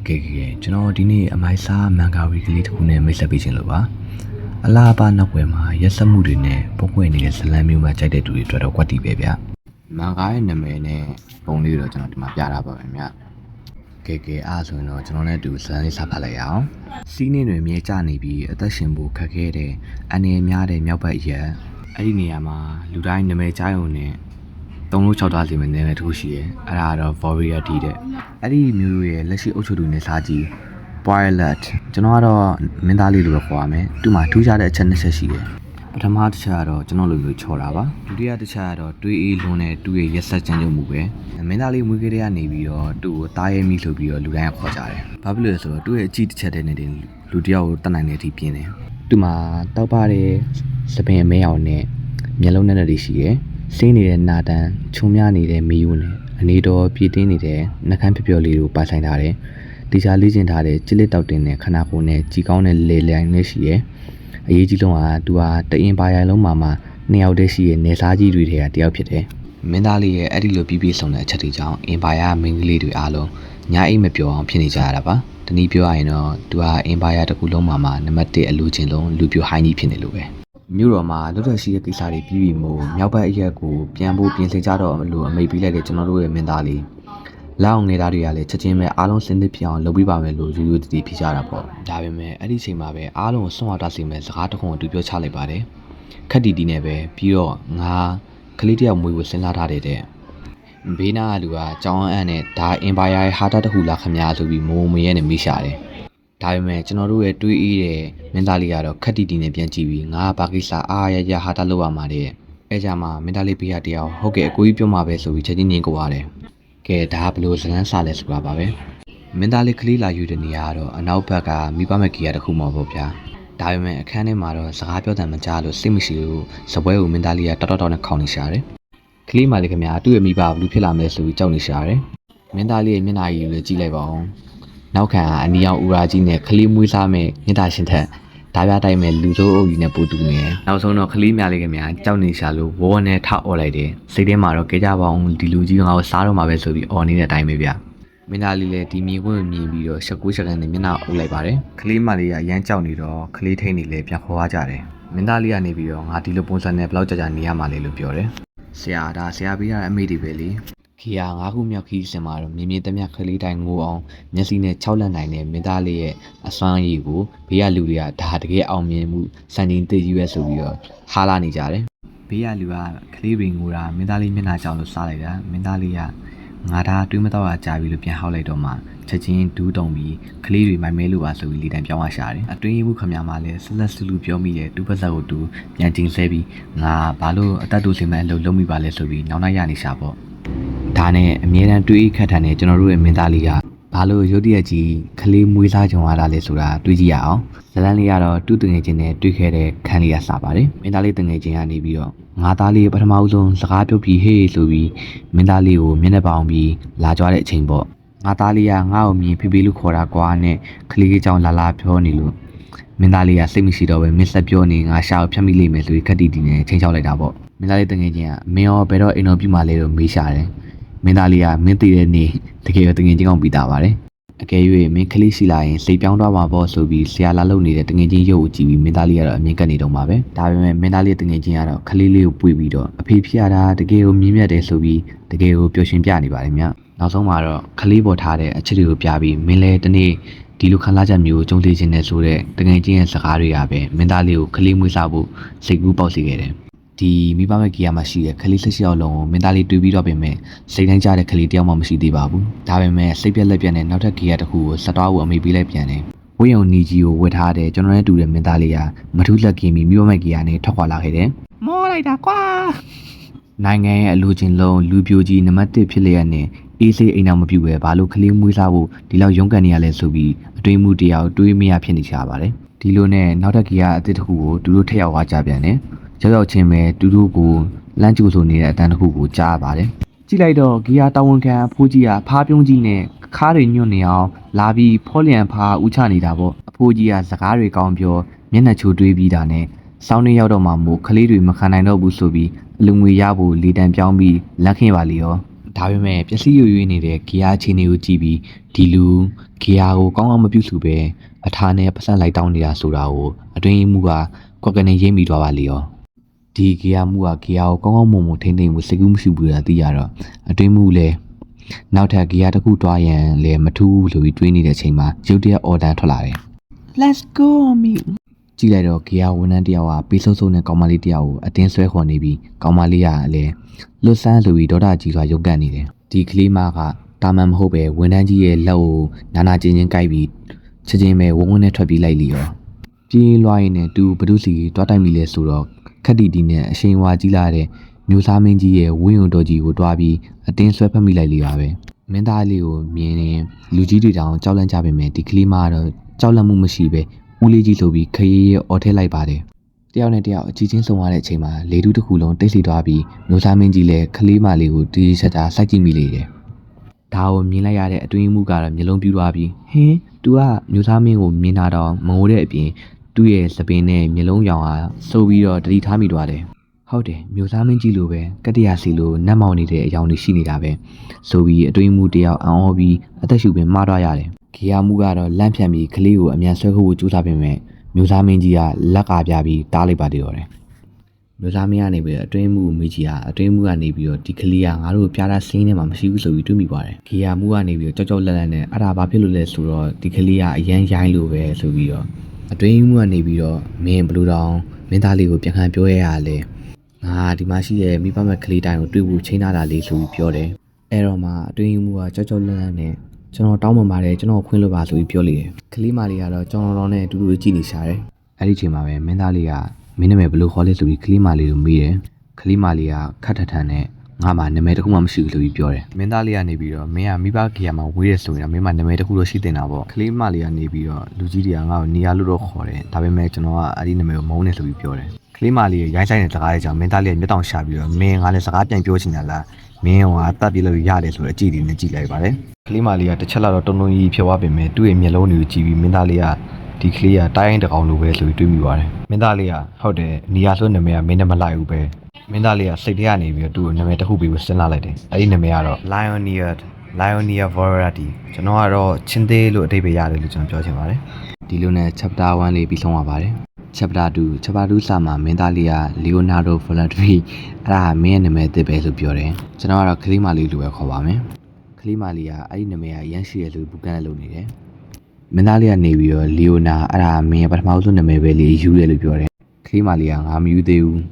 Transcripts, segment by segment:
ကျွန်တော်ဒီနေ့အမိုက်စားမန်ဂါရီကလေးတစ်ခုနဲ့မိတ်ဆက်ပေးခြင်းလို့ပါအလားပါနောက်ွယ်မှာရက်စက်မှုတွေနဲ့ပုံပွင့်နေတဲ့ဇလန်မျိုးမှာကြိုက်တဲ့သူတွေအတွက်တော့ကွက်တီပဲဗျမန်ဂါရဲ့နာမည်နဲ့ပုံလေးတော့ကျွန်တော်ဒီမှာပြတာပါပဲဗျအားဆိုရင်တော့ကျွန်တော်နဲ့တူဇလန်လေးစဖတ်လိုက်ရအောင်စီးနှင်းတွေမြေကျနေပြီးအသက်ရှင်ဖို့ခက်ခဲတဲ့အအနေများတဲ့မြောက်ဘက်ရက်အဲ့ဒီနေရာမှာလူတိုင်းနာမည်ကြားရုံနဲ့3လို့6သားစီမနေနဲ့တခုရှိတယ်အဲ့ဒါကတော့ Warrior D တဲ့အဲ့ဒီမျိုးရဲ့လက်ရှိအုပ်ချုပ်သူနဲ့စားကြည့် Pilot ကျွန်တော်ကတော့မင်းသားလေးလိုပဲခေါ်ရမယ်သူ့မှာထူးခြားတဲ့အချက်2ချက်ရှိတယ်ပထမတစ်ချက်ကတော့ကျွန်တော်လိုမျိုးချော်တာပါဒုတိယတစ်ချက်ကတော့တွေးအေးလွန်တဲ့သူ့ရဲ့ရက်ဆက်ကြမ်းကြုတ်မှုပဲမင်းသားလေးမွေးကလေးကနေပြီးတော့သူ့ကိုတားရဲမိဆိုပြီးတော့လူတိုင်းကခေါ်ကြတယ်ဘာဖြစ်လို့လဲဆိုတော့သူ့ရဲ့အကြည့်တစ်ချက်တည်းနဲ့လူတယောက်ကိုတတ်နိုင်တဲ့အထိပြင်းတယ်သူ့မှာတောက်ပတဲ့စပင်အမဲအောင်နဲ့မျက်လုံးနဲ့တွေရှိတယ်စင်းနေတဲ့နာတန်ခြုံမြနေတဲ့မီးဦးနဲ့အနေတော်ပြည့်တင်းနေတဲ့နှကန်းဖြော်လေးကိုပါဆိုင်ထားတယ်တေချာလေးကျင်ထားတဲ့ချစ်လက်တောက်တင်တဲ့ခနာကိုနဲ့ကြီးကောင်းတဲ့လေလိုင်းနဲ့ရှိရဲ့အရေးကြီးဆုံးကသူဟာတအင်ပါရိုင်လုံးမှာ2ယောက်တည်းရှိရဲ့နေစားကြီးတွေထဲကတယောက်ဖြစ်တယ်မင်းသားလေးရဲ့အဲ့ဒီလိုပြည့်စုံတဲ့အချက်တွေကြောင့်အင်ပါယာမင်းကလေးတွေအားလုံးညာအိမ်မပြောအောင်ဖြစ်နေကြရတာပါတနည်းပြောရရင်တော့သူဟာအင်ပါယာတစ်ခုလုံးမှာနံပါတ်1အလူချင်းလုံးလူပြိုဟိုင်းကြီးဖြစ်နေလို့ပဲမြို့တော်မှာလွတ်ထွက်ရှိတဲ့ကိစ္စတွေပြီးပြီမို့မြောက်ဘက်အရက်ကိုပြန်ဖို့ပြင်ဆင်ကြတော့လို့အမိတ်ပေးလိုက်တဲ့ကျွန်တော်တို့ရဲ့မင်းသားလေးလောက်ငယ်သားတွေကလည်းချက်ချင်းပဲအားလုံးစင်သစ်ဖြစ်အောင်လုပ်ပြီးပါမယ်လို့ယူတည်ဖြစ်ကြတာပေါ့ဒါပေမဲ့အဲ့ဒီချိန်မှာပဲအားလုံးဆွန့်အောင်တတ်စီမဲ့စကားတစ်ခုကိုသူပြောချလိုက်ပါတယ်ခက်တီတီနဲ့ပဲပြီးတော့ငါကလေးတယောက်မွေးကိုစဉ်းစားထားတဲ့ဘေးနာကလူကကြောင်းအပ်နဲ့ဒါအင်ပါယာရဲ့ဟာတာတခုလားခမများဆိုပြီးမိုးမရဲနဲ့မိရှာတယ်ဒါပေမဲ့ကျွန်တော်တို့ရဲ့တွေးအေးတဲ့မင်းသားလေးကတော့ခက်တီတီနဲ့ပြန်ကြည့်ပြီးငါဘာကိစ္စအားရဟာတာလုပ်ရမှာတဲ့အဲကြမှာမင်းသားလေးဘေးကတယောက်ဟုတ်ကဲ့အကိုကြီးပြောမှာပဲဆိုပြီးချက်ချင်းငင်းကိုရတယ်ကဲဒါဘလို့ဇလန်းစားလဲဆိုတာပါပဲမင်းသားလေးကလေးလာယူတဲ့နေရာကတော့အနောက်ဘက်ကမိဘမကီယာတစ်ခုမှပေါ့ဗျာဒါပေမဲ့အခန်းထဲမှာတော့စကားပြောတယ်မကြားလို့စိတ်မရှိလို့စပွဲကိုမင်းသားလေးကတောက်နဲ့ခေါင်းနေရှာတယ်ကလေးမလေးခင်ဗျာသူ့ရဲ့မိဘဘလူးဖြစ်လာမယ်ဆိုပြီးကြောက်နေရှာတယ်မင်းသားလေးရဲ့မျက်နှာရည်ကိုကြည့်လိုက်ပါအောင်နောက်ခံကအနီအောင်ဦးရာကြီးနဲ့ကလေးမွေးစားမဲ့မြင့်တာရှင်ထက်ဓာပြတိုင်းမဲ့လူစိုးအုပ်ကြီးနဲ့ပူတူနေတယ်နောက်ဆုံးတော့ကလေးမလေးခင်ဗျာကြောက်နေရှာလို့ဝေါ်နဲ့ထအော်လိုက်တယ်စိတ်ထဲမှာတော့ကြကြပါအောင်ဒီလူကြီးငါ့ကိုစားတော့မှာပဲဆိုပြီးအော်နေတဲ့အတိုင်းပဲဗျာမင်းသားလေးလည်းဒီမြေခွင့်မြင်ပြီးတော့ရှက်9ရှက်ကန်နဲ့မျက်နှာအုပ်လိုက်ပါတယ်ကလေးမလေးကအရန်ကြောက်နေတော့ကလေးထိန်နေလေပြန်ခေါ်သွားကြတယ်မင်းသားလေးကနေပြီးတော့ငါဒီလိုပုံစံနဲ့ဘလောက်ကြာနေရမှာလဲလို့ပြောတယ်ဆရာပေးရတဲ့အမေတွေပဲလေခီယာ9ခုမြောက်ခီးစင်မှာတော့မြင်းမြင်းတမျက်ကလေးတိုင်းငိုအောင်မျက်စိနဲ့6လက်နိုင်တဲ့မင်းသားလေးရဲ့အစွမ်းရည်ကိုဘေးကလူတွေကဒါတကယ်အောင်မြင်မှုစံချိန်သိရွယ်ဆိုပြီးတော့ဟာလာနေကြတယ်ဘေးကလူကကလေးတွေငိုတာမင်းသားလေးမျက်နှာကြောင်လို့စားလိုက်တာမင်းသားလေးကငါဒါတွေးမတော့ကြာပြီလို့ပြန်ဟောက်လိုက်တော့မှချက်ချင်းဒူးတုံပြီးကလေးတွေမိုင်မဲလို့ပါဆိုပြီးလေတံပြောင်းသွားရှာတယ်အတွင်းရေးမှုခမများမှလည်းဆက်လက်ဆူလူပြောမိတဲ့တူပါဇက်ကိုတူပြန်ကျင်ဆဲပြီးငါဘာလို့အသက်တူစင်မဲ့အလုပ်လုပ်မိပါလဲဆိုပြီးနောက်နောက်ရနေရှာပေါ့ဒါနဲ့အမြဲတမ်းတွေးခတ်ထန်တဲ့ကျွန်တော်တို့ရဲ့မင်းသားလေးကဘာလို့ရုတ်တရက်ကြီးကလေးမွေးစားကြုံရတာလဲဆိုတာတွေးကြည့်ရအောင်ဇလန်းလေးကတော့တူတငယ်ချင်းနဲ့တွေးခဲ့တဲ့ခန်းလေးကစပါတယ်မင်းသားလေးတငယ်ချင်းကနေပြီးတော့ငါသားလေးပထမဦးဆုံးစကားပြောပြီးဟေးဆိုပြီးမင်းသားလေးကိုမျက်နှာပေါင်ပြီးလာကြွားတဲ့အချိန်ပေါ့ငါသားလေးကငါ့ကိုမြင်ဖေဖေလို့ခေါ်တာကွာနဲ့ကလေးကြီးကြောင်လာပြောနေလို့မင်းသားလေးကစိတ်မရှိတော့ပဲမင်းဆက်ပြောနေငါရှာကိုဖြတ်မိလိမ့်မယ်ဆိုပြီးခက်တီတီနဲ့ချိန်ချောက်လိုက်တာပေါ့မင်းသားလေးတငယ်ချင်းကမင်းရောဘယ်တော့အိမ်တော်ပြမှလဲလို့မေးရှာတယ်မင်းသားလေးကမင်းသိတဲ့နေတကယ်တငယ်ချင်းကောင်ပြီးသားပါတယ်အကယ်၍မင်းကလေးရှိလာရင်စိတ်ပြောင်းသွားမှာပေါ့ဆိုပြီးဆရာလာလုပ်နေတဲ့တငယ်ချင်းရုပ်ကိုကြည့်ပြီးမင်းသားလေးကတော့အမြင်ကပ်နေတော့မှာပဲဒါပေမဲ့မင်းသားလေးတငယ်ချင်းကတော့ကလေးလေးကိုပွေပြီးတော့အဖေဖြစ်ရတာတကယ်ကိုမြင့်မြတ်တယ်ဆိုပြီးတကယ်ကိုပျော်ရွှင်ပြနေပါတယ်မြတ်နောက်ဆုံးမှာတော့ကလေးပေါ်ထားတဲ့အချက်တွေကိုပြပြီးမင်းလည်းတနေ့ဒီလိုခံစားချက်မျိုးကြုံတွေ့ခြင်းနဲ့ဆိုတဲ့တငယ်ချင်းရဲ့စကားတွေကပဲမင်းသားလေးကိုကလေးမွေးစားဖို့စိတ်ကူးပေါက်စေခဲ့တယ်ဒီမိဘမဲ့ကီယာမှာရှိတဲ့ကလေး16ယောက်လုံးကိုမင်းသားလေးတွေးပြီးတော့ပြင်မဲ့စိတ်တိုင်းကြတဲ့ကလေးတယောက်မှမရှိသေးပါဘူးဒါပေမဲ့စိတ်ပြက်လက်ပြက်နဲ့နောက်ထပ်ကီယာတစ်ခုကိုဆက်သွားဖို့အမိပေးလိုက်ပြန်တယ်ဝင်းယုံနီကြီးကိုဝတ်ထားတဲ့ကျွန်တော်နဲ့တူတဲ့မင်းသားလေးကမထူးလက်ကင်းပြီးမိဘမဲ့ကီယာနဲ့ထွက်ခွာလာခဲ့တယ်မောလိုက်တာကွာနိုင်ငံရဲ့အလိုချင်လုံးလူပြိုကြီးနံပါတ်1ဖြစ်လျက်နဲ့အေးစိအိမ်အောင်မပြူပဲဘာလို့ကလေးမွေးစားဖို့ဒီလောက်ရုန်းကန်နေရလဲဆိုပြီးအတွင်းမှုတယောက်တွေးမရဖြစ်နေကြပါတယ်ဒီလိုနဲ့နောက်ထပ်ကီယာအသစ်တစ်ခုကိုသူတို့ထက်ရောက်သွားကြပြန်တယ်ရောက်ချင်းပဲတူတူကိုလမ်းကျိုးဆိုနေတဲ့အတန်းတစ်ခုကိုကြားရပါတယ်ကြည့်လိုက်တော့ဂီယာတာဝန်ခံဖိုးကြီးကဖားပြုံးကြီးနဲ့ခါးတွေညွတ်နေအောင်လာပြီးဖောလျံဖားဥချနေတာပေါ့အဖိုးကြီးကစကားတွေကောင်းပြောမျက်နှာချိုတွေးပြီးတာနဲ့စောင်းနေရောက်တော့မှမို့ကလေးတွေမခံနိုင်တော့ဘူးဆိုပြီးအလူငွေရဖို့လေတံပြောင်းပြီးလက်ခင်ပါလေရော ဒါပေမဲ့ပျက်စီးရွရွနေတဲ့ဂီယာချင်းတွေကိုကြည့်ပြီးဒီလူဂီယာကိုကောင်းကောင်းမပြုစုပဲအထာနဲ့ပတ်စံလိုက်တောင်းနေတာဆိုတာကိုအတွင်းမှုကကွက်ကနေရိပ်မိသွားပါလေရောဒီဂီယာမှုကဂီယာကိုကောင်းကောင်းမွန်မွန်ထိမ့်သိမ့်မှုစိတ်ကူးမရှိဘူးလားသိရတော့အတွင်းမှုလည်းနောက်ထပ်ဂီယာတစ်ခုတွားရန်လည်းမထူးဘူးလို့တွေးနေတဲ့အချိန်မှာရုတ်တရက်အော်ဒန်ထွက်လာတယ် Let's go me ကြည့်လိုက်တော့ဂီယာဝန်ထမ်းတယောက်ကပေးဆုံးဆုံးနဲ့ကောင်မလေးတယောက်ကိုအတင်းဆွဲခေါ်နေပြီးကောင်မလေးကလည်းလွတ်ဆန်းဆိုပြီးဒေါသကြီးစွာရုပ်ကန့်နေတယ်ဒီကလေးမကတာမန်မဟုတ်ပဲဝန်ထမ်းကြီးရဲ့လက်ကိုနာနာကျင်ချင်းကိုက်ပြီးချက်ချင်းပဲဝုန်းဝန်းနဲ့ထွက်ပြေးလိုက်လီရောပြေးလွှားရင်းနဲ့သူဘဒုစီတွားတိုက်မိလဲဆိုတော့ခက်တီတီနဲ့အရှင်ဝါကြီးလာတဲ့မျိုးသားမင်းကြီးရဲ့ဝင်းုံတော်ကြီးကိုတွားပြီးအတင်းဆွဲဖက်မိလိုက်လီပါပဲမင်းသားလေးကိုမြင်ရင်လူကြီးတွေတောင်ကြောက်လန့်ကြပေမဲ့ဒီကလေးမကတော့ကြောက်လန့်မှုမရှိပဲဦးလေးကြီးဆိုပြီးခရီးရဲအော်ထဲလိုက်ပါတယ်တယောက်နဲ့တယောက်အကြီးချင်းဆုံရတဲ့အချိန်မှာလေတူးတစ်ခုလုံးတိတ်ဆိတ်သွားပြီးမျိုးသားမင်းကြီးလည်းခလေးမလေးကိုတီးချက်တာစိုက်ကြည့်မိလေတယ်ဒါကိုမြင်လိုက်ရတဲ့အတွင်းမှုကတော့မျိုးလုံးပြူသွားပြီးဟင်း तू ကမျိုးသားမင်းကိုမြင်တာတော့မငိုတဲ့အပြင်သူ့ရဲ့စပင်နဲ့မျိုးလုံးရောင်ဟာစိုးပြီးတော့တတိထားမိသွားတယ်ဟုတ်တယ်မျိုးသားမင်းကြီးလိုပဲကတ္တရာစီလိုနတ်မောင်နေတဲ့အကြောင်းတွေရှိနေတာပဲဆိုပြီးအတွင်းမှုတယောက်အံ့ဩပြီးအသက်ရှူပင်မှားသွားရတယ်ဂီယာမှုကတော့လန့်ဖြန့်ပြီးကလေးကိုအမြန်ဆွဲခိုးဖို့ကြိုးစားပေမဲ့မျိုးသားမင်းကြီးကလက်ကာပြပြီးတားလိုက်ပါသေးတယ်မျိုးသားမင်းကနေပြီးအတွင်းမှုမိကြီးကအတွင်းမှုကနေပြီးတော့ဒီကလေးကငါတို့ပြားတာစင်းထဲမှာမရှိဘူးဆိုပြီးတွေးမိပါတယ်ဂီယာမှုကနေပြီးတော့ကြောက်ကြောက်လန့်လန့်နဲ့အဲ့ဒါဘာဖြစ်လို့လဲဆိုတော့ဒီကလေးကအရန်ရိုင်းလို့ပဲဆိုပြီးတော့အတွင်းမှုကနေပြီးတော့မင်းဘလူးတောင်မင်းသားလေးကိုပြန်ခံပြောရရလဲငါဒီမှာရှိတဲ့မိဘမဲ့ကလေးတိုင်းကိုတွေ့ဖို့ချိန်ထားတာလေးဆိုပြီးပြောတယ်အဲ့တော့မှအတွင်းမှုကကြောက်ကြောက်လန့်လန့်နဲ့ကျွန်တော်တောင်းပန်ပါတယ်ကျွန်တော်ခွင့်လွှတ်ပါဆိုပြီးပြောလေတယ်ကလေးမလေးကတော့ကျွန်တော်နဲ့အတူတူကြည့်နေရှာတယ်အဲ့ဒီချိန်မှာပဲမင်းသားလေးကမင်းနာမည်ဘယ်လိုခေါ်လဲဆိုပြီးကလေးမလေးကိုမေးတယ်ကလေးမလေးကခတ်ထထန်နဲ့ငါမှနာမည်တစ်ခုမှမရှိဘူးလို့ပြောတယ်မင်းသားလေးကနေပြီးတော့မင်းကမိဘခီယာမှာဝေးရဆိုရင်မင်းမနာမည်တစ်ခုတော့ရှိတင်တာပေါ့ကလေးမလေးကနေပြီးတော့လူကြီးတွေကငါ့ကိုနေရာလို့တော့ခေါ်တယ်ဒါပေမဲ့ကျွန်တော်ကအဲ့ဒီနာမည်ကိုမုန်းနေဆိုပြီးပြောတယ်ကလေးမလေးရိုင်းဆိုင်တဲ့စကားတွေကြောင့်မင်းသားလေးကမျက်တောင်ရှာပြီးတော့မင်းငါလည်းစကားပြန်ပြောချင်တယ်လားမင်းကတတ်ပြလို့ရတယ်ဆိုတော့အကြည့်ဒီနဲ့ကြည့်လိုက်ပါတယ်ကလေးမလေးကတစ်ချက်လောက်တော့တုံတုံကြီးဖြစ်သွားပေမဲ့သူ့ရဲ့မျက်လုံးတွေကိုကြည့်ပြီးမင်းသားလေးကဒီကလေးကတိုင်းတကောင်လိုပဲဆိုပြီးတွေးမိပါတယ်မင်းသားလေးကဟုတ်တယ်နီယာဆိုနာမည်ကမင်းနဲ့မလိုက်ဘူးပဲမင်းသားလေးကစိတ်ထဲကနေပြီးတော့သူ့ကိုနာမည်တစ်ခုပြီးစဉ်းစားလိုက်တယ်အဲ့ဒီနာမည်ကတော့ Lionia Variety ကျွန်တော်ကတော့ချင်းသေးလို့အဓိပ္ပာယ်ရတယ်လို့ကျွန်တော်ပြောချင်ပါတယ်ဒီလိုနဲ့ chapter 1လေးပြီးဆုံးသွားပါတယ် chapter 2စာမှာမင်းသားလေးက Leonardo Valentry အဲ့ဒါမင်းရဲ့နာမည်သစ်ပဲလို့ပြောတယ်ကျွန်တော်ကတော့ကလေးမလေးလိုပဲခေါ်ပါမယ်ကလေးမလေးကအဲ့ဒီနာမည်ကရမ်းရှိရလို့ဘူကန်နဲ့လုပ်နေတယ်မင်းသားလေးကနေပြီးတော့လီယိုနာအဲ့ဒါမင်းပထမဆုံးနာမည်ပဲလေးယူတယ်လို့ပြောတယ်ကလေးမလေးကငါမယူသေးဘူး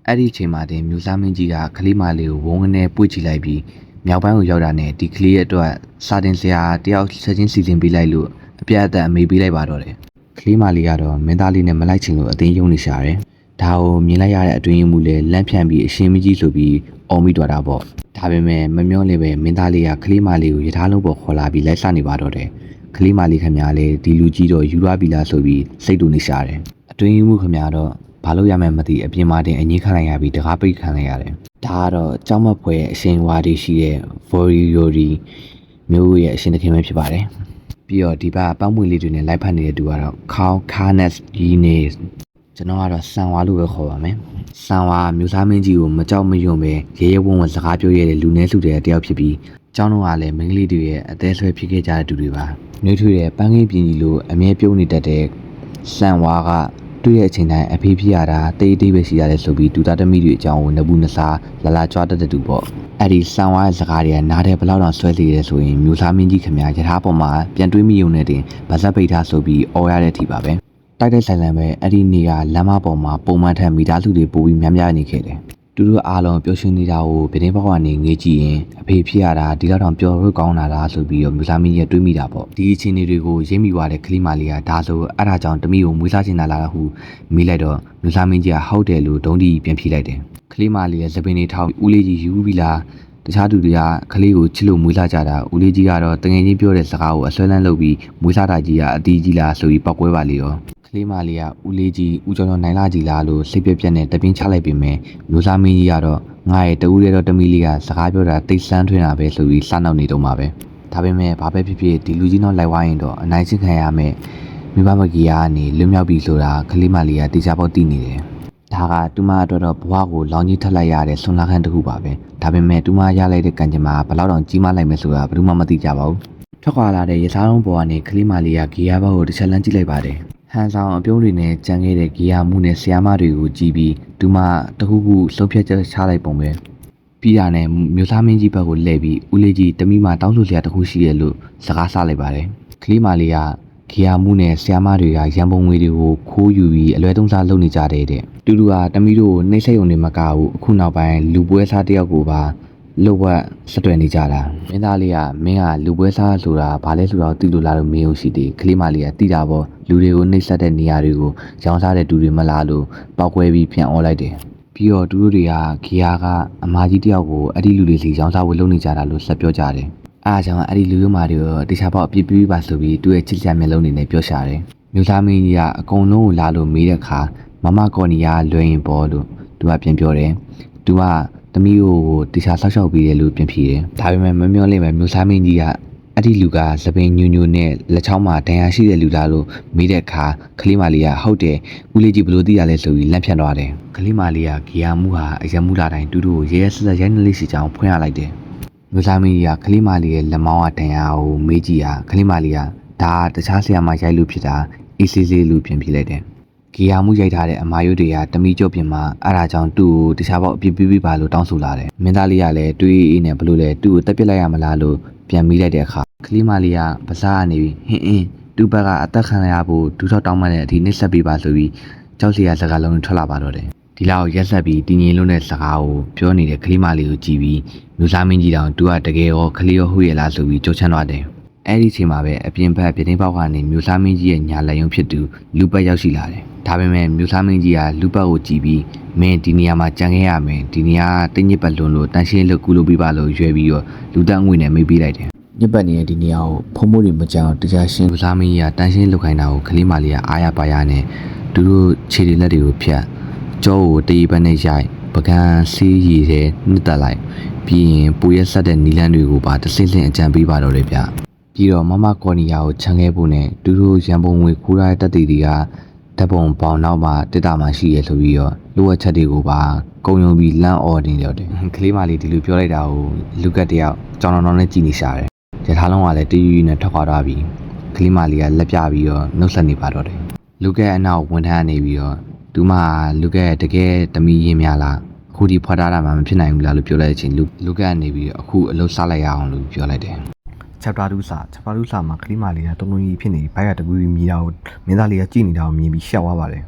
အဲ့ဒီအချိန်မှာတင်မျိုးစားမင်းကြီးကကလေးမလေးကိုဝုန်းကနေပွေ့ကြည့်လိုက်ပြီးမြောက်ပိုင်းကိုရောက်တာနဲ့ဒီကလေးရဲ့အတွက်စာတင်စရာတယောက်ချက်ချင်းစီစဉ်ပေးလိုက်လို့အပြတ်အသတ်အမေးပေးလိုက်ပါတော့တယ်ကလေးမလေးကတော့မင်းသားလေးနဲ့မလိုက်ချင်လို့အတင်းယုံနေရှာတယ်ဒါကိုမြင်လိုက်ရတဲ့အတွင်းမှုလဲလန့်ဖြန့်ပြီးအရှင်မကြီးဆိုပြီးအော်မိသွားတာပေါ့ဒါပေမဲ့မမျောလည်းပဲမင်းသားလေးကကလေးမလေးကိုရထားလုံးပေါ်ခေါ်လာပြီးလိုက်စနေပါတော့တယ်ကလေးမလေးခင်ဗျားလေဒီလူကြီးတော့ယူရပြီလားဆိုပြီးစိတ်တူနေရှာတယ်အတွင်းမှုခင်ဗျားတော့ဘာလို့ရမှန်းမသိအပြင်မှာတင်အငင်းခံလိုက်ရပြီးတကားပိတ်ခံလိုက်ရတယ်ဒါကတော့အကြောင်းမဖွဲအရှင်ဝါဒီရှိတဲ့ Voryori မျိုးရဲ့အရှင်သခင်ပဲဖြစ်ပါတယ်ပြီးတော့ဒီဘက်ပေါင်းမွေလေးတွေနဲ့လိုက်ဖက်နေတဲ့သူကတော့ Kaukanes Gines ကျွန်တော်ကတော့ဆန်ဝါလို့ပဲခေါ်ပါမယ်ဆန်ဝါမျိုးသားမင်းကြီးကိုမကြောက်မရွံ့ပဲရဲရဲဝံ့ဝံ့စကားပြောရတဲ့လူနည်းစုတွေတယောက်ဖြစ်ပြီးကျောင်းတော်ကလည်းမိန်းကလေးတွေရဲ့အသေးဆွဲဖြစ်ခဲ့ကြတဲ့သူတွေပါနှွေးထွေးတဲ့ပန်းကင်းပြင်းကြီးလိုအမြဲပြုံးနေတတ်တဲ့ဆန်ဝါကတွေ့တဲ့အချိန်တိုင်းအဖေးဖြစ်ရတာတေးတေးပဲရှိရတယ်ဆိုပြီးဒူတာသမီးတွေအကြောင်းကိုနဘူးနစားလာလာကြွားတတ်တဲ့သူပေါ့အဲ့ဒီဆန်ဝါရဲ့စကားတွေကနားတဲ့ဘလောက်တော့ဆွဲစီရဲဆိုရင်မျိုးသားမင်းကြီးခင်ဗျာရထားပေါ်မှာပြန်တွေးမိုံနဲ့တင်ဗဇက်ပိတ်ထားဆိုပြီးအော်ရတဲ့အထိပါပဲတိုက်တိုက်ဆိုင်ဆိုင်ပဲအဲ့ဒီနေကလမ်းမပေါ်မှာပုံမှန်ထက်မိသားစုတွေပိုပြီးများများနေခဲ့တယ်သူတို့အားလုံးပျော်ရွှင်နေတာကိုဗတင်းဘောက်ကနေငေးကြည့်ရင်အဖေဖြစ်ရတာဒီလောက်တောင်ပျော်ရွှင်ကောင်းတာလားဆိုပြီးတော့မျိုးသားမင်းကြီးတွေးမိတာပေါ့ဒီအခြေအနေတွေကိုရိပ်မိသွားတဲ့ကလေးမလေးကဒါဆိုအဲ့ဒါကြောင့်တမီးကိုမွေးစားချင်တာလားဟုမေးလိုက်တော့မျိုးသားမင်းကြီးကဟုတ်တယ်လို့ဒုံးတီပြန်ဖြေလိုက်တယ်ကလေးမလေးရဲ့သပင်တွေထောက်ဦးလေးကြီးယူပြီးလားတခြားသူတွေကကလေးကိုချစ်လို့မွေးစားကြတာဦးလေးကြီးကတော့တငယ်ချင်းပြောတဲ့စကားကိုအဆွဲလန်းလုပ်ပြီးမွေးစားတာကြီးကအတီးကြီးလားဆိုပြီးပောက်ကွဲပါလေရောကလေးမလေးကဦးလေးကြီးဦးကျော်ကျော်နိုင်လာကြီးလားလို့စိတ်ပြက်ပြက်နဲ့တပင်းချလိုက်ပေမဲ့မျိုးသားမင်းကြီးကတော့ငါရဲ့တူရဲတော့တမီလေးကစကားပြောတာတိတ်ဆန်းထွင်းတာပဲဆိုပြီးစနောက်နေတော့မှာပဲဒါပေမဲ့ဘာပဲဖြစ်ဖြစ်ဒီလူကြီးနောက်လိုက်ဝိုင်းရင်တော့အနိုင်ကျင့်ခံရမယ်မိဘမကြီးကနေလွတ်မြောက်ပြီဆိုတာကလေးမလေးကတေချာပေါက်သိနေတယ် ဒါကတူမအတွက်တော့ဘဝကိုလောင်ကြီးထက်လိုက်ရတဲ့ဆွန်လာခန်းတစ်ခုပါပဲဒါပေမဲ့တူမရလိုက်တဲ့ကံကြမ္မာဘယ်လောက်တောင်ကြီးမားလိုက်မယ်ဆိုတာဘယ်သူမှမသိကြပါဘူးထွက်ခွာလာတဲ့ရစားလုံးပေါ်ကနေကလေးမလေးကဂီယာဘောက်ကိုတစ်ချက်လမ်းကြည့်လိုက်ပါတယ်ဟန်ဆောင်အပြုံးတွေနဲ့ကြံခဲ့တဲ့ဂီယာမှုနဲ့ဆီယာမတွေကိုကြည့်ပြီးတူမတခုခုလှုပ်ဖြက်ချက်ချလိုက်ပုံပဲပြီးတာနဲ့မျိုးသားမင်းကြီးဘက်ကိုလှည့်ပြီးဦးလေးကြီးတမိမတောင်းဆိုစရာတခုရှိရဲ့လို့စကားဆလိုက်ပါတယ်ကလေးမလေးကဂီယာမှုနဲ့ဆီယာမတွေကရန်ပုံငွေတွေကိုခိုးယူပြီးအလွဲသုံးစားလုပ်နေကြတဲ့တူတူကတမီတို့နှိမ့်ဆက်ုံနေမကဘူးအခုနောက်ပိုင်းလူပွဲစားတယောက်ကိုပါလှုပ်ဝက်ဆက်တွယ်နေကြတာမင်းသားလေးကမင်းကလူပွဲစားဆိုတာဘာလဲဆိုတော့သိလို့လားလို့မေးလို့ရှိသေးကလေးမလေးကသိတာပေါ့လူတွေကိုနှိမ့်ဆက်တဲ့နေရာတွေကိုရောင်းစားတဲ့တူတွေမလားလို့ပောက်ကွဲပြီးပြန်អော်လိုက်တယ်ပြီးတော့တူတို့တွေကဂီယာကအမားကြီးတယောက်ကိုအဲ့ဒီလူတွေစီရောင်းစားဖို့လုပ်နေကြတာလို့ဆက်ပြောကြတယ်အားကြောင့်အဲ့ဒီလူရုံမာတွေကိုတခြားပေါက်အပြစ်ပြီးပါဆိုပြီးသူ့ရဲ့ချစ်စရာမျက်လုံးတွေနဲ့ပြောရှာတယ်မျိုးသားမင်းကြီးကအကုန်လုံးကိုလာလို့မေးတဲ့အခါမမကော်နီယာလွှဲရင်ပေါ်လို့သူကပြန်ပြောတယ်သူကသမီးကိုတခြားဆောက်ရှောက်ပြီးတယ်လို့ပြန်ဖြေတယ်ဒါပေမဲ့မမျောလိမ့်မယ်မျိုးသားမင်းကြီးကအဲ့ဒီလူကသပင်ညူညူနဲ့လက်ချောင်းမှာဒဏ်ရာရှိတဲ့လူလားလို့မေးတဲ့အခါကလေးမလေးကဟုတ်တယ်ဦးလေးကြီးဘလို့သိရလဲဆိုပြီးလန့်ဖြတ်သွားတယ်ကလေးမလေးကဂီယာမှုဟာအယံမှုလာတိုင်းတူတူကိုရဲရဲဆက်ဆက်ရိုက်နှလေးစီချောင်းဖွင့်ရလိုက်တယ်မျိုးသားမင်းကြီးကကလေးမလေးရဲ့လက်မောင်းကဒဏ်ရာကိုမေးကြည့်တာကလေးမလေးကဒါတခြားဆရာမရိုက်လို့ဖြစ်တာအေးဆေးဆေးလူပြန်ပြလိုက်တယ်ဂီယာမှုရိုက်ထားတဲ့အမာယုတ်တွေကတမီကျော့ပြင်မှာအဲ့ဒါကြောင့်သူ့ကိုတခြားပေါက်အပြစ်ပေးပါလို့တောင်းဆိုလာတယ်မင်းသားလေးကလည်းတွေးအေးနဲ့ဘလို့လဲသူ့ကိုတက်ပစ်လိုက်ရမလားလို့ပြန်မိလိုက်တဲ့အခါကလေးမလေးကပစားကနေပြီးဟင်းသူ့ဘက်ကအသက်ခံရဖို့ဒူးထောက်တောင်းမှတဲ့အထိနှိမ့်ဆက်ပေးပါဆိုပြီးကြောက်စရာစကားလုံးတွေထွက်လာပါတော့တယ်ဒီလောက်ရက်ဆက်ပြီးတင်းငင်လုံးတဲ့စကားကိုပြောနေတဲ့ကလေးမလေးကိုကြည့်ပြီးမျိုးသားမင်းကြီးတောင်သူကတကယ်ရောကလေးရောဟုတ်ရဲ့လားဆိုပြီးကြိုးချမ်းသွားတယ်အဲ့ဒီချိန်မှာပဲအပြင်ဘက်ပြတင်းပေါက်ကနေမျိုးသားမင်းကြီးရဲ့ညာလက်ရုံဖြစ်သူလူပတ်ရောက်ရှိလာတယ်ဒါပေမဲ့မျိုးသားမင်းကြီးကလူပတ်ကိုကြည့်ပြီးမင်းဒီနေရာမှာကြံခဲ့ရမယ်ဒီနေရာတညစ်ပတ်လွန်လို့တန်ရှင်းလို့ကူလို့ပြပါလို့ရွယ်ပြီးတော့လူတန်းငွေနဲ့မေးပေးလိုက်တယ်ညစ်ပတ်နေတဲ့ဒီနေရာကိုဖုံးမိုးတွေမကြောင်တရားရှင်းမျိုးသားမင်းကြီးကတန်ရှင်းလုပ်ခိုင်းတာကိုကလေးမလေးကအားရပါရနဲ့သူတို့ခြေတွေလက်တွေကိုဖြတ်ကြောကိုတရေပတ်နဲ့ရိုက်ပကံဆေးရည်တဲ့နှစ်တက်လိုက်ပြီးရင်ပူရက်ဆက်တဲ့နီလန်းတွေကိုပါတဆင့်ဆင့်အကြံပေးပါတော့တယ်ဗျပြီးတော့မမကော်နီယာကိုခြံခဲ့ဖို့နဲ့သူတို့ရန်ပုံငွေခိုးရတဲ့တက်တီတွေကဓပုံပေါင်နောက်မှာတစ်တာမှရှိရဆိုပြီးတော့လိုအပ်ချက်တွေကိုပါကုံယုံပြီးလမ်းအော်နေတော့တယ်ကလေးမလေးဒီလိုပြောလိုက်တာကိုလူကတယောက်ကြောင်တော်နဲ့ကြည်နေရှာတယ်ရထားလုံးကလည်းတီးရီနဲ့ထွက်ခွာသွားပြီးကလေးမလေးကလက်ပြပြီးတော့နှုတ်ဆက်နေပါတော့တယ်လူကအနောက်ဝန်ထမ်းကနေပြီးတော့သူမလူကတကယ်တမီရင်များလားအခုဒီဖွာထားတာမှမဖြစ်နိုင်ဘူးလားလို့ပြောလိုက်တဲ့အချိန်လူကနေပြီးတော့အခုအလုပ်စားလိုက်ရအောင်လို့ပြောလိုက်တယ်chapter 2စာမှာကလေးမလေးကတုံတုံကြီးဖြစ်နေဘိုက်ကတကူကြီးမြည်တာကိုမင်းသားလေးကကြည့်နေတာကိုမြင်ပြီးရှောက်သွားပါတယ်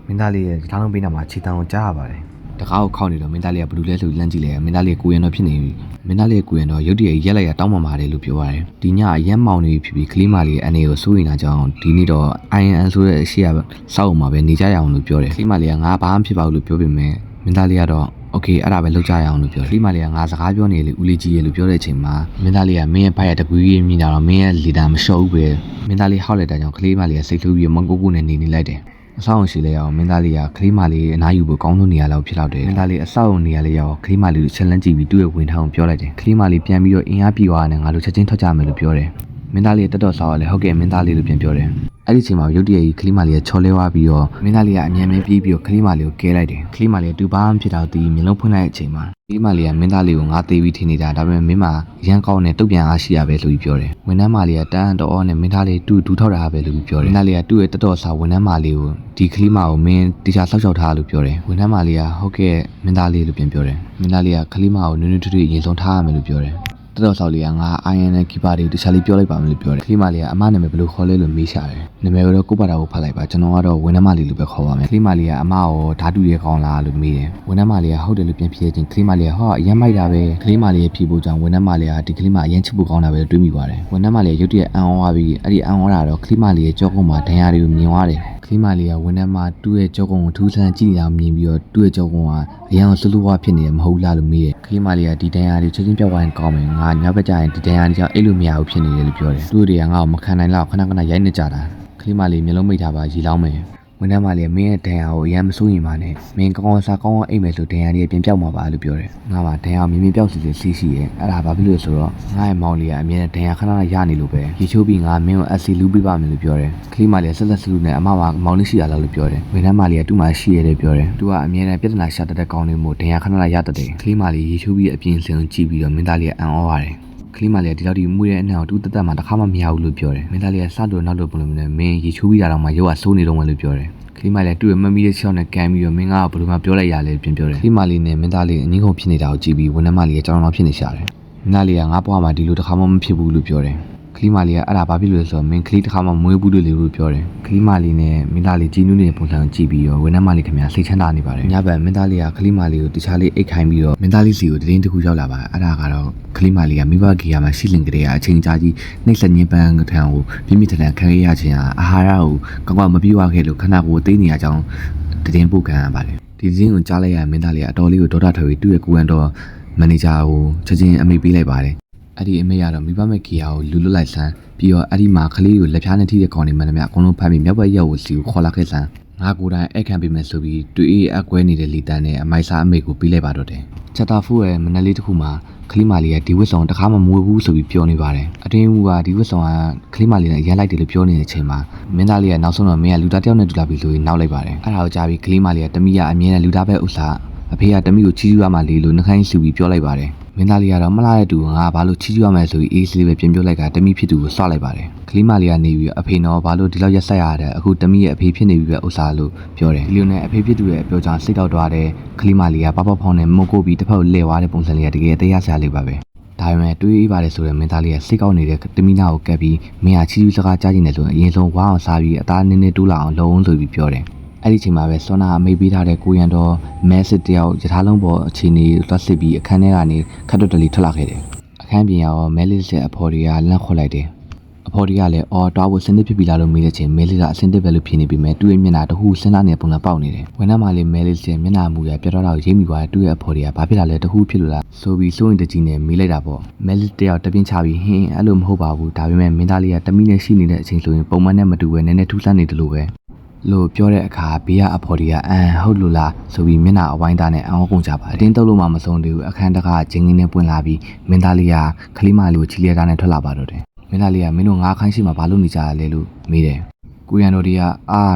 မင်းသားလေးရဲ့ထားလုံးပေးနာမှာခြေတန်းကိုကြားရပါတယ်တကားကိုခောက်နေတော့မင်းသားလေးကဘလူးလဲဆိုလန့်ကြည့်လဲမင်းသားလေးကိုရင်တော့ဖြစ်နေပြီမင်းသားလေးကိုရင်တော့ရုတ်တရက်ရက်လိုက်ရတောင်းပန်ပါတယ်လို့ပြောပါတယ်ဒီညအရက်မောင်နေဖြစ်ပြီးကလေးမလေးရဲ့အနေကိုစိုးရိမ်တာကြောင့်ဒီနေ့တော့ IN ဆိုတဲ့အရှိရစောက်အောင်မှာပဲနေကြရအောင်လို့ပြောတယ်ကလေးမလေးကငါဘာမှဖြစ်ပါဘူးလို့ပြောပေမဲ့မင်းသားလေးကတော့โอเคအဲ့ဒါပဲလုပ်ကြရအောင်လို့ပြောတယ်။ဒီမလေးကငါစကားပြောနေလေဦးလေးကြီးရဲ့လို့ပြောတဲ့အချိန်မှာမင်းသားလေးကမင်းရဲ့ဘိုက်ရတကူကြီးမြင်တာတော့မင်းရဲ့လီတာမလျှော့ဘူးပဲ။မင်းသားလေးဟောက်လိုက်တာကြောင့်ကလေးမလေးကစိတ်လှုပ်ပြီးမကိုကိုနဲ့နေလိုက်တယ်။အဆောက်အုံရှိလဲအောင်မင်းသားလေးကကလေးမလေးအနားယူဖို့ကောင်းဆုံးနေရာလောက်ဖြစ်တော့တယ်။မင်းသားလေးအဆောက်အုံနေရာလေးရောကလေးမလေးကိုချက်လန်းကြည့်ပြီးသူ့ရဲ့ဝင်ထောင်ပြောလိုက်တယ်။ကလေးမလေးပြန်ပြီးတော့အင်အားပြေသွားတယ်ငါတို့ချက်ချင်းထွက်ကြမယ်လို့ပြောတယ်။မင်းသားလေးတက်တော့ဆောက်ရလဲဟုတ်ကဲ့မင်းသားလေးလို့ပြန်ပြောတယ်။အဲ့ဒီချိန်မှာရုတ်တရက်ကြီးကလေးမလေးကချော်လဲသွားပြီးတော့မင်းသားလေးကအမြန်မြန်ပြေးပြီးတော့ကလေးမလေးကိုကဲလိုက်တယ်ကလေးမလေးကတူပါမဖြစ်တော့ဒီမျက်လုံးဖွင့်လိုက်တဲ့အချိန်မှာကလေးမလေးကမင်းသားလေးကိုငါသေးပြီးထင်နေတာဒါပေမဲ့မင်းမရန်ကောင်းနဲ့တုတ်ပြန်အားရှိရပဲလို့ပြောတယ်ဝန်ထမ်းမလေးကတန်းတော်နဲ့မင်းသားလေးတူထောက်တာပဲလို့ပြောတယ်မင်းသားလေးကသူ့ရဲ့တက်တော်စာဝန်ထမ်းမလေးကိုဒီကလေးမကိုမင်းတရားဆောက်ရှောက်ထားလို့ပြောတယ်ဝန်ထမ်းမလေးကဟုတ်ကဲ့မင်းသားလေးလို့ပြန်ပြောတယ်မင်းသားလေးကကလေးမကိုနွေးနွေးထွေးထွေးရင်ဆုံးထားရမယ်လို့ပြောတယ်တက်တော်ဆောက်လေးကငါ IN နဲ့ keeper တွေတခြားလေးပြောလိုက်ပါမယ်လို့ပြောတယ်ခလေးမလေးကအမနာမည်ဘယ်လိုခေါ်လဲလို့မေးရှာတယ်နာမည်ကတော့ကိုပါတာကိုဖတ်လိုက်ပါကျွန်တော်ကတော့ဝန်ထမ်းမလေးလို့ပဲခေါ်ပါမယ်ခလေးမလေးကအမကိုဓာတုရဲကောင်းလားလို့မေးတယ်ဝန်ထမ်းမလေးကဟုတ်တယ်လို့ပြန်ဖြေချင်းခလေးမလေးကဟောအရင်မိုက်တာပဲခလေးမလေးရဲ့ဖြေဖို့ကြောင့်ဝန်ထမ်းမလေးကဒီခလေးမအရင်ချစ်ဖို့ကောင်းတာပဲတွေးမိပါတယ်ဝန်ထမ်းမလေးရုတ်တရက်အံ့ဩသွားပြီးအဲ့ဒီအံ့ဩတာတော့ခလေးမလေးရဲ့ကြောကုန်းမှာဒဏ်ရာတွေကိုမြင်သွားတယ်ခလေးမလေးကဝန်ထမ်းမသူ့ရဲ့ကြောကုန်းကိုထူးဆန်းကြည့်နေတာမြင်ပြီးတော့သူ့ရဲ့ကြောကုန်းကအရင်ဆူလူဝါဖြစ်နေတယ်မဟုတ်လားလို့မေးတယ်ခလေးမလေးကဒီဒဏ်ရာတွေချက်ချင်းပြောက်သွားရင်ကောင်းမယ်ငါညဘက်ကျရင်ဒီဒဏ်ရာတွေကြောင့်အဲ့လိုမရဘူးဖြစ်နေတယ်လို့ပြောတယ်သူတွေကငါ့ကိုမခံနိုင်တော့ခဏခဏရိုက်နေကြတာခလေးမလေးမျိုးလုံးမိတ်ထားပါရီလောင်းမယ် ဝန်ထမ်းမလေးမင်းရဲ့ဒဏ်ရာကိုအရင်မစိုးရင်ပါနဲ့မင်းကောင်းစားကောင်းအိမ်မယ်ဆိုဒဏ်ရာလေးပြန်ပြောက်မှာပါလို့ပြောတယ်ငါမှဒဏ်ရာမြင်မြင်ပြောက်စီစီရှိရဲ့အဲ့ဒါဘာဖြစ်လို့ဆိုတော့ငါ့ရဲ့မောင်လေးကအမြဲတမ်းဒဏ်ရာခဏခဏရနေလို့ပဲရေချိုးပြီးငါမင်းကိုအစီလူးပေးပါမယ်လို့ပြောတယ်ကလေးမလေးဆက်ဆက်စလူးနဲ့အမကမောင်လေးရှိရလားလို့ပြောတယ်ဝန်ထမ်းမလေးကသူ့မှာရှိရတယ်ပြောတယ်သူကအမြဲတမ်းပြဿနာရှာတတ်တဲ့ကောင်းလေးမို့ဒဏ်ရာခဏခဏရတတ်တယ်ကလေးမလေးရေချိုးပြီးအပြင်စင်ကြည့်ပြီးတော့မင်းသားလေးကအံ့ဩပါတယ်ကလေးမလေးဒီလောက်ဒီမှုရဲ့အနှံ့ကိုတူတက်တက်မှတစ်ခါမှမရဘူးလို့ပြောတယ်မင်းသားလေးကစလို့နောက်လို့ပုံလို့မင်းရေချိုးပြီးတာတော့မှရုပ်ကစိုးနေတော့မှလို့ပြောတယ်ကလေးမလေးတူရဲ့မမီးရဲ့ချောင်းနဲ့ကန်ပြီးတော့မင်းကဘယ်လိုမှပြောလိုက်ရလဲပြင်ပြောတယ်ကလေးမလေးနဲ့မင်းသားလေးအငင်းကုန်ဖြစ်နေတာကိုကြည့်ပြီးဝန်ထမ်းမလေးကကြောင်တော်ဖြစ်နေရှာတယ်မင်းသားလေးကငါ့ဘဝမှာဒီလိုတစ်ခါမှမဖြစ်ဘူးလို့ပြောတယ်ကလေးမလေးကအဲ့ဒါဘာဖြစ်လို့လဲဆိုတော့မင်းကလေးတစ်ခါမှမွေးဘူးလို့ပြောတယ်ကလေးမလေးနဲ့မင်းသားလေးကြီးနူးနေတဲ့ပုံစံကိုကြည့်ပြီးတော့ဝန်ထမ်းမလေးခင်ဗျာစိတ်ချမ်းသာနေပါတယ်ညဘက်မင်းသားလေးကကလေးမလေးကိုတခြားလေးအိတ်ခိုင်းပြီးတော့မင်းသားလေးစီကိုတည်င်းတစ်ခုရောက်လာပါအဲ့ဒါကတော့ကလေးမလေးကမိဘကြီးကမှရှိလင်ကလေးကအချိန်ကြာကြီးနှိမ့်ဆက်ညင်းပန်းကထံကိုပြင်းပြထန်ထန်ခံရခြင်းဟာအာဟာရကိုကောင်းကောင်းမပြေဝခဲ့လို့ခဏကိုသိနေရကြောင်းတည်င်းပို့ခံရပါတယ်ဒီတည်င်းကိုကြားလိုက်ရမင်းသားလေးကအတော်လေးကိုဒေါသထွက်ပြီးသူ့ရဲ့ကိုယ်ကတော့မန်နေဂျာကိုချက်ချင်းအမိပေးလိုက်ပါတယ်အဲ့ဒီအမေကတော့မိဘမဲ့ကီယာကိုလူလွတ်လိုက်ဆန်းပြီးတော့အဲ့ဒီမှာကလေးကိုလက်ဖြားနဲ့ထိတဲ့ကောင်တွေမှန်တယ်မြအကုန်လုံးဖမ်းပြီးမြောက်ဘက်ရက်ကိုစီကိုခေါ်လာခဲ့ဆန်းငါကိုယ်တိုင်အဲ့ခံပေးမယ်ဆိုပြီးတွေ့အေးအကွဲနေတဲ့လီတန်းနဲ့အမိုက်စားအမေကိုပေးလိုက်ပါတော့တယ်ချက်တာဖူးရဲ့မနက်လေးတစ်ခုမှာကလေးမလေးကဒီဝတ်ဆောင်တစ်ခါမှမဝေဘူးဆိုပြီးပြောနေပါတယ်အတွင်းဦးကဒီဝတ်ဆောင်ကကလေးမလေးနဲ့ရန်လိုက်တယ်လို့ပြောနေတဲ့အချိန်မှာမင်းသားလေးကနောက်ဆုံးတော့မင်းကလူသားတယောက်နဲ့တူလာပြီဆိုပြီးနောက်လိုက်ပါတယ်အဲ့ဒါကိုကြားပြီးကလေးမလေးကတမီးကအမြဲတမ်းလူသားပဲဥစ္စာအဖေကတမီးကိုချီးကျူးရမှလေလို့နှခိုင်းဆူပြီးပြောလိုက်ပါတယ်မင်းသားလေးကတော့မလာတဲ့သူကငါဘာလို့ချီးကျူးရမယ်ဆိုပြီးအေးလေးပဲပြင်ပြောလိုက်ကတမီးဖြစ်သူကိုဆွလိုက်ပါတယ်ကလေးမလေးကနေပြီးအဖေနော်ဘာလို့ဒီလောက်ရက်ဆက်ရတဲ့အခုတမီးရဲ့အဖေဖြစ်နေပြီပဲဥစ္စာလို့ပြောတယ်ဒီလိုနဲ့အဖေဖြစ်သူရဲ့အပြောကြောင့်စိတ်ကောက်သွားတဲ့ကလေးမလေးကပပဖောင်းနဲ့မုတ်ကိုပြီးတစ်ဖက်လှည့်သွားတဲ့ပုံစံလေးကတကယ်တရားဆရာလေးပါပဲဒါပေမဲ့တွေးအေးပါတယ်ဆိုတဲ့မင်းသားလေးကစိတ်ကောက်နေတဲ့တမီးနာကိုကပ်ပြီးမင်းကချီးကျူးစကားကြားနေတယ်ဆိုရင်အရင်ဆုံးဝါအောင်စားပြီးအသားနည်းနည်းတိုးလာအောင်လုံအောင်ဆိုပြီးပြောတယ်အဲ့ဒီချိန်မှာပဲစောနာအမိပေးထားတဲ့ကိုရန်တော်မဲစစ်တယောက်ယထာလုံးပေါ်အခြေအနေလွှတ်စစ်ပြီးအခန်းထဲကနေခတ်တွတ်တလီထွက်လာခဲ့တယ်အခန်းပြင်ရောမဲလစ်ရဲ့အဖော်တွေကလန့်ခေါ်လိုက်တယ်အဖော်တွေကလည်းအော်တွားဖို့စနစ်ဖြစ်ပြီလားလို့မေးတဲ့ချိန်မဲလစ်ကအစင်တစ်ပဲလို့ဖြေနေပြီးမဲ့သူ့ရဲ့မျက်နှာတခုစဉ်းစားနေတဲ့ပုံစံပေါက်နေတယ်ဝန်ထမ်းမလေးမဲလစ်ရဲ့မျက်နှာမူရပြတ်တော့ရိပ်မိသွားတဲ့သူ့ရဲ့အဖော်တွေကဘာဖြစ်လာလဲတခုဖြစ်လို့လားဆိုပြီးစိုးရင်တကြီးနဲ့မေးလိုက်တာပေါ့မဲလစ်တယောက်တပင်းချပြီးဟင်းအဲ့လိုမဟုတ်ပါဘူးဒါပေမဲ့မင်းသားလေးကတမိနဲ့ရှိနေတဲ့အချိန်ဆိုရင်ပုံမှန်နဲ့မတူဘဲနည်းနည်းထူးဆန်းနေတယ်လို့ပဲလို့ပြောတဲ့အခါဘေးကအဖော်ဒီကအန်ဟုတ်လို့လားဆိုပြီးမျက်နှာအဝိုင်းသားနဲ့အံ့ဩကုန်ကြပါအတင်းတုပ်လို့မှမဆုံးသေးဘူးအခန်းတကားဂျင်းငင်းနဲ့ပွင့်လာပြီးမင်းသားလေးကခလေးမလေးကိုချီလျက်သားနဲ့ထွက်လာပါတော့တယ်မင်းသားလေးကမင်းတို့ငါးခိုင်းရှိမှဘာလို့နေကြရလဲလို့မေးတယ်ကိုရန်တော်တွေ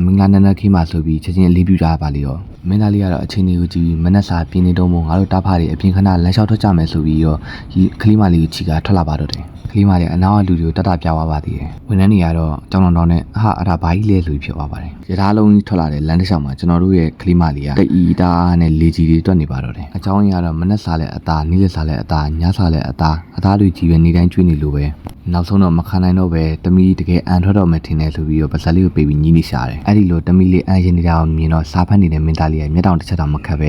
ကမင်္ဂလာနန်းနန်းခင်းပါဆိုပြီးချက်ချင်းအလေးပြုကြပါလေရောမင်းသားလေးကတော့အချိန်လေးကိုကြည့်ပြီးမနက်စာပြင်းနေတော့မို့ငါတို့တားဖားတွေအပြင်ခဏလမ်းလျှောက်ထွက်ကြမယ်ဆိုပြီးရောခလေးမလေးကိုချီကထွက်လာပါတော့တယ်ကလေးမလေးအနောက်ကလူတွေကိုတတ်တာပြသွားပါသေးတယ်ဝန်ထမ်းတွေကတော့ကြောင်တောင်နဲ့အဲ့ဒါဘာကြီးလဲဆိုပြီးဖြစ်သွားပါတယ်ရထားလုံးကြီးထွက်လာတဲ့လမ်းတစ်လျှောက်မှာကျွန်တော်တို့ရဲ့ကလေးမလေးကတအီတာနဲ့လေကြီးတွေတွက်နေပါတော့တယ်အကြောင်းရင်းကတော့မနက်စာလဲအသားနေ့လက်စာလဲအသားညစာလဲအသားတွေကြီးပဲနေတိုင်းကျွေးနေလို့ပဲနောက်ဆုံးတော့မခံနိုင်တော့ပဲတမီတကယ်အန်ထွက်တော့မှထင်တယ်ဆိုပြီးတော့ပါဇက်လေးကိုပေးပြီးညီးနေရှာတယ်အဲ့ဒီလိုတမီလေးအန်ရင်နေတာကိုမြင်တော့စားဖက်နေတဲ့မင်းသားလေးကမျက်တောင်တစ်ချက်တောင်မခတ်ပ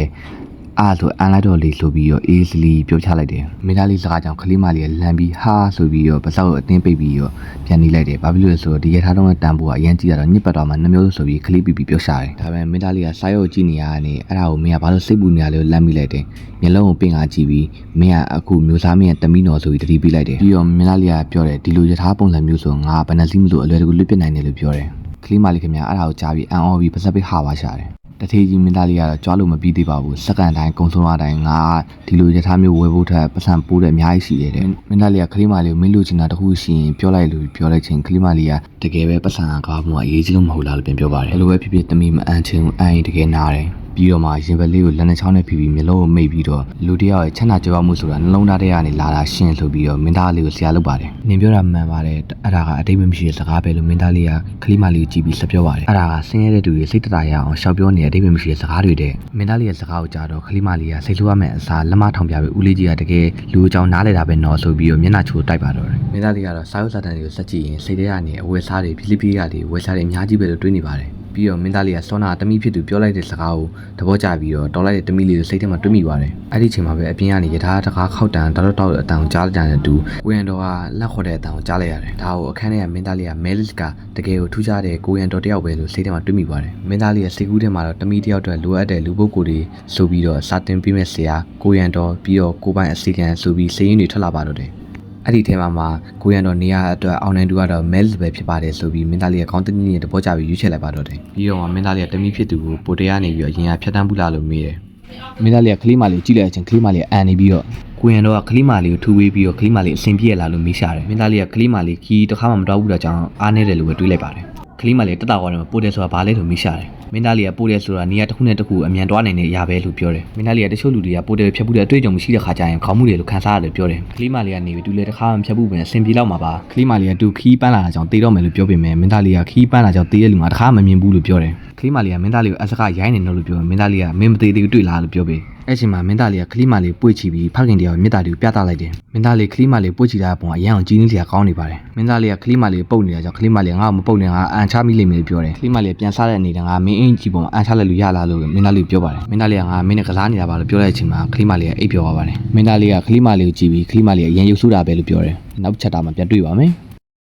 ဲဆိုအန်လိုက်တော့လေဆိုပြီးတော့အေးစလီပြောချလိုက်တယ်မင်းသားလေးစကားကြောင့်ကလေးမလေးကလမ်းပြီးဟာဆိုပြီးတော့ပါစောက်ကိုအတင်းပိတ်ပြီးတော့ပြန်နေလိုက်တယ်ဘာဖြစ်လို့လဲဆိုတော့ဒီရထားတော့တန်ဖိုးကအရင်ကြည့်ရတော့ညစ်ပတ်တော့မှနှမျိုးဆိုပြီးကလေးပြီးပြောရှာတယ်ဒါပေမဲ့မင်းသားလေးကစားရုပ်ကြည့်နေရတာနဲ့အဲ့ဒါကိုမင်းကဘာလို့စိတ်ပူနေရလဲလမ်းမိလိုက်တယ်မျက်လုံးကိုပင်ကကြည့်ပြီးမင်းကအခုမျိုးစားမင်းကတမီနော်ဆိုပြီးတတိပေးလိုက်တယ်ပြီးတော့မင်းသားလေးကပြောတယ်ဒီလိုရထားပုံစံမျိုးဆိုငါဘယ်နှစီးမလို့အလွယ်တကူလွတ်ပြနိုင်တယ်လို့ပြောတယ်ကလေးမလေးခင်ဗျာအဲ့ဒါကိုကြားပြီးအန်အော်ပြီးပါစက်ပိတ်ဟာပါရှာတယ်တထေးကြီးမင်းသားလေးကတော့ကြွားလို့မပြီးသေးပါဘူးစက္ကန့်တိုင်းကုံဆုံးတိုင်းငါဒီလိုရထားမျိုးဝယ်ဖို့ထက်ပတ်စံပိုးတဲ့အများကြီးရှိတယ်မင်းသားလေးကကလေးမလေးကိုမင်းလိုချင်တာတခုရှိရင်ပြောလိုက်လို့ပြောလိုက်ချင်းကလေးမလေးကတကယ်ပဲပတ်စံကားမှုအရေးကြီးလို့မဟုတ်လားလို့ပြန်ပြောပါတယ်ဘယ်လိုပဲဖြစ်ဖြစ်တမီမအန်ချင်အန်တကယ်နားတယ်ပြီးတော့မှရင်ဘက်လေးကိုလက်နဲ့ချောင်းနဲ့ဖိပြီးမျက်လုံးကိုမိတ်ပြီးတော့လူတယောက်ရဲ့ချမ်းသာကြွယ်ဝမှုဆိုတာနှလုံးသားထဲကနေလာတာရှင်းဆိုပြီးတော့မင်းသားလေးကိုဆရာလုပ်ပါတယ်နင်ပြောတာမှန်ပါတယ်အဲ့ဒါကအတိတ်မရှိတဲ့စကားပဲလို့မင်းသားလေးကကလေးမလေးကိုကြည့်ပြီးဆက်ပြောပါတယ်အဲ့ဒါကဆင်းရဲတဲ့သူတွေစိတ်တရရအောင်ရှောက်ပြောနေတဲ့အတိတ်မရှိတဲ့စကားတွေတဲ့မင်းသားလေးရဲ့စကားကိုကြားတော့ကလေးမလေးကစိတ်ဆိုးရမယ့်အစားလက်မထောင်ပြပြီးဦးလေးကြီးကတကယ်လူအကြောင်းနားလဲတာပဲနော်ဆိုပြီးတော့မျက်နှာချိုးတိုက်ပါတော့တယ်မင်းသားလေးကတော့စာရုပ်စာတမ်းတွေကိုစက်ကြည့်ရင်စိတ်ထဲကနေအဝယ်စားတွေဖိလိပ္ပိကတွေဝယ်စားတွေအများကြီးပဲလို့တွေးနေပါတယ်ပြီးတော့မင်းသားလေးကစောနာတမီဖြစ်သူပြောလိုက်တဲ့စကားကိုသဘောကျပြီးတော့တော်လိုက်တဲ့တမီလေးကိုစိတ်ထဲမှာတွေးမိပါတယ်အဲ့ဒီချိန်မှာပဲအပြင်ကနေရထားတကားခောက်တန်တောက်အတန်ကြားကြတဲ့သူကိုရန်တော်ကလက်ခေါ်တဲ့အတန်ကိုကြားလိုက်ရတယ်ဒါကိုအခန်းထဲကမင်းသားလေးကမဲလစ်ကတကယ်ကိုထူးခြားတဲ့ကိုရန်တော်တယောက်ပဲလို့စိတ်ထဲမှာတွေးမိပါတယ်မင်းသားလေးရဲ့စိတ်ကူးထဲမှာတော့တမီတယောက်အတွက်လိုအပ်တဲ့လူပုဂ္ဂိုလ်တွေဆိုပြီးတော့စာတင်ပေးမဲ့ဆရာကိုရန်တော်ပြီးတော့ကိုပိုင်အစီကံဆိုပြီးစည်ရင်းတွေထွက်လာပါတော့တယ် အဲ့ဒီထဲမှာကိုရန်တော်နေရာအတွက်အောင်နိုင်သူကတော့မဲလ်ပဲဖြစ်ပါတယ်ဆိုပြီးမင်းသားလေးကခေါင်းတနည်းနဲ့တဘောကြပြီးရွေးချယ်လိုက်ပါတော့တယ်ပြီးတော့မင်းသားလေးကတမီးဖြစ်သူကိုပိုတဲကနေပြီးတော့ရင်ရဖြတ်တန်းဘူးလားလို့မေးတယ်မင်းသားလေးကကလေးမလေးကြည့်လိုက်အချင်းကလေးမလေးအန်နေပြီးတော့ကိုရန်တော်ကကလေးမလေးကိုထူဝေးပြီးတော့ကလေးမလေးအဆင်ပြေရလားလို့မေးရှာတယ်မင်းသားလေးကကလေးမလေးခီးတစ်ခါမှမတော်ဘူးတော့ကြောင်းအားနေတယ်လို့ပဲတွေးလိုက်ပါတယ်ကလေးမလေးတက်တာကတော့ပိုတယ်ဆိုတာဘာလဲလို့မေးရှာတယ်မင်းသားလေးကပိုတယ်ဆိုတာနေရာတစ်ခုနဲ့တစ်ခုအမြန်တွားနိုင်တဲ့အရာပဲလို့ပြောတယ်မင်းသားလေးကတချို့လူတွေကပိုတယ်ဖြတ်ဘူးတဲ့အတွေ့အကြုံမရှိတဲ့ခါကျရင်ခေါင်းမှုတွေလို့ခံစားရတယ်ပြောတယ်ကလေးမလေးကနေပြီးသူလည်းတစ်ခါမှဖြတ်ဘူးပဲအဆင်ပြေတော့မှာပါကလေးမလေးကသူခီးပန်းလာတာကြောင့်တေးတော့မယ်လို့ပြောပေမဲ့မင်းသားလေးကခီးပန်းလာကြောင့်တေးရလူမှာတစ်ခါမှမမြင်ဘူးလို့ပြောတယ်ကလေးမလေးကမင်းသားလေးကိုအစကားရိုင်းနေတော့လို့ပြောမင်းသားလေးကမင်းမသေးသေးဘူးတွေ့လားလို့ပြောပေအဲ့ချိန်မှာမင်းသားလေးကကလေးမလေးပွေ့ချီပြီးဖခင်တရားကိုမြတ်တာတွေကိုပြသလိုက်တယ်မင်းသားလေးကလေးမလေးပွေ့ချီတာပုံအရန်အောင်ကြီးနေစရာကောင်းနေပါတယ်မင်းသားလေးကကလေးမလေးပုတ်နေတာကြောင့်ကလေးမလေးငါ့ကိုမပုတ်နဲ့ငါအန်ချမိလိမ့်မယ်လို့ပြောတယ်ကလေးမလေးပြန်စားတဲ့အနေနဲ့ငါမင်းအင်းကြီးပုံအန်ချလိုက်လို့ရလားလို့မင်းသားလေးပြောပါတယ်မင်းသားလေးကငါမင်းနဲ့ကစားနေတာပါလို့ပြောတဲ့အချိန်မှာကလေးမလေးကအိပ်ပျော်သွားပါတယ်မင်းသားလေးကကလေးမလေးကိုကြည့်ပြီးကလေးမလေးအရန်ရုပ်ဆူတာပဲလို့ပြောတယ်နောက်ချက်တာမှာပြန်တွေ့ပါမယ်